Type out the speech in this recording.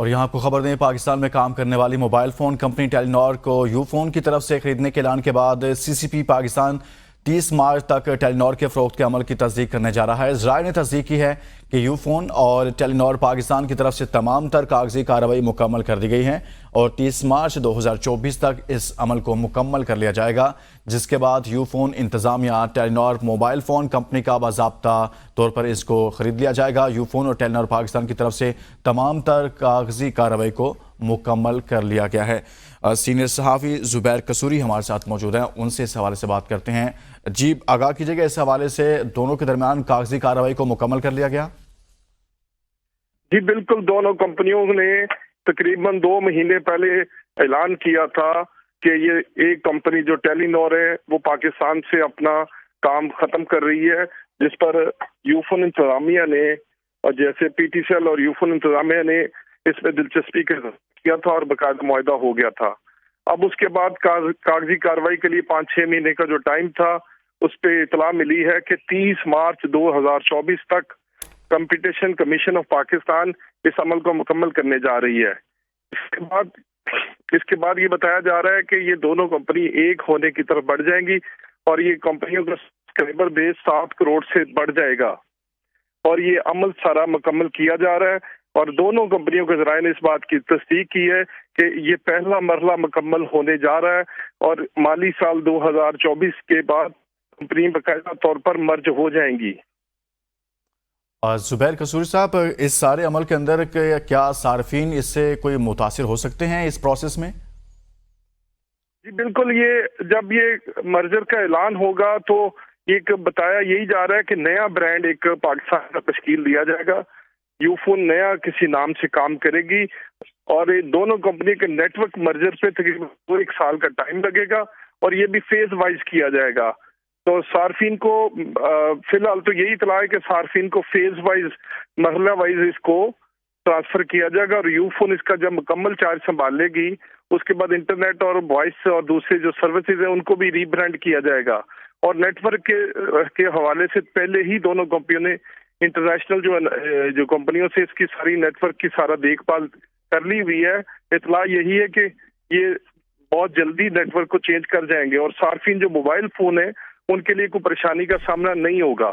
اور یہاں آپ کو خبر دیں، پاکستان میں کام کرنے والی موبائل فون کمپنی ٹیلی نار کو یو فون کی طرف سے خریدنے کے اعلان کے بعد سی سی پی پاکستان 30 مارچ تک ٹیلی نار کے فروخت کے عمل کی تصدیق کرنے جا رہا ہے۔ ذرائع نے تصدیق کی ہے کہ یو فون اور ٹیلی نار پاکستان کی طرف سے تمام تر کاغذی کارروائی مکمل کر دی گئی ہے اور 30 مارچ 2024 تک اس عمل کو مکمل کر لیا جائے گا، جس کے بعد یو فون انتظامیہ ٹیلی نار موبائل فون کمپنی کا باضابطہ طور پر اس کو خرید لیا جائے گا۔ یو فون اور ٹیلی نار پاکستان کی طرف سے تمام تر کاغذی کارروائی کو مکمل کر لیا گیا ہے۔ سینئر صحافی زبیر قصوری ہمارے ساتھ موجود ہیں، ان سے اس حوالے سے بات کرتے ہیں۔ جی آگاہ کیجئے گا، اس حوالے سے دونوں کے درمیان کاغذی کارروائی کو مکمل کر لیا گیا؟ جی بالکل، دونوں کمپنیوں نے تقریباً 2 مہینے پہلے اعلان کیا تھا کہ یہ ایک کمپنی جو ٹیلی نار ہے وہ پاکستان سے اپنا کام ختم کر رہی ہے، جس پر یو فون انتظامیہ نے اور جیسے پی ٹی سی ایل اور یو فون انتظامیہ نے اس میں دلچسپی کیا تھا اور باقاعدہ معاہدہ ہو گیا تھا۔ اب اس کے بعد کاغذی کارروائی کے لیے 5-6 مہینے کا جو ٹائم تھا، اس پہ اطلاع ملی ہے کہ 30 مارچ 2024 تک کمپٹیشن کمیشن آف پاکستان اس عمل کو مکمل کرنے جا رہی ہے۔ اس کے بعد یہ بتایا جا رہا ہے کہ یہ دونوں کمپنی ایک ہونے کی طرف بڑھ جائیں گی اور یہ کمپنیوں کا سبسکرائبر بیس 7 کروڑ سے بڑھ جائے گا، اور یہ عمل سارا مکمل کیا جا رہا ہے۔ اور دونوں کمپنیوں کے ذرائع نے اس بات کی تصدیق کی ہے کہ یہ پہلا مرحلہ مکمل ہونے جا رہا ہے اور مالی سال 2024 کے بعد کمپنی باقاعدہ طور پر مرج ہو جائیں گی۔ زبیر قصوری صاحب، اس سارے عمل کے اندر کیا صارفین اس سے کوئی متاثر ہو سکتے ہیں اس پروسیس میں؟ جی بالکل، یہ جب یہ مرجر کا اعلان ہوگا تو ایک بتایا یہی جا رہا ہے کہ نیا برانڈ ایک پاکستان کا تشکیل دیا جائے گا، یو فون نیا کسی نام سے کام کرے گی اور دونوں کمپنی کے نیٹ ورک مرجر پہ تقریباً 1 سال کا ٹائم لگے گا اور یہ بھی فیز وائز کیا جائے گا۔ تو صارفین کو فی الحال تو یہی اطلاع ہے کہ صارفین کو فیز وائز مرحلہ وائز اس کو ٹرانسفر کیا جائے گا، اور یو فون اس کا جب مکمل چارج سنبھال لے گی اس کے بعد انٹرنیٹ اور وائس اور دوسرے جو سروسز ہیں ان کو بھی ری برانڈ کیا جائے گا۔ اور نیٹ ورک کے حوالے سے پہلے ہی دونوں کمپنیوں نے انٹرنیشنل جو کمپنیوں سے اس کی ساری نیٹ ورک کی سارا دیکھ بھال کر لی ہوئی ہے۔ اطلاع یہی ہے کہ یہ بہت جلدی نیٹ ورک کو چینج کر جائیں گے اور صارفین جو موبائل فون ہیں ان کے لیے کوئی پریشانی کا سامنا نہیں ہوگا۔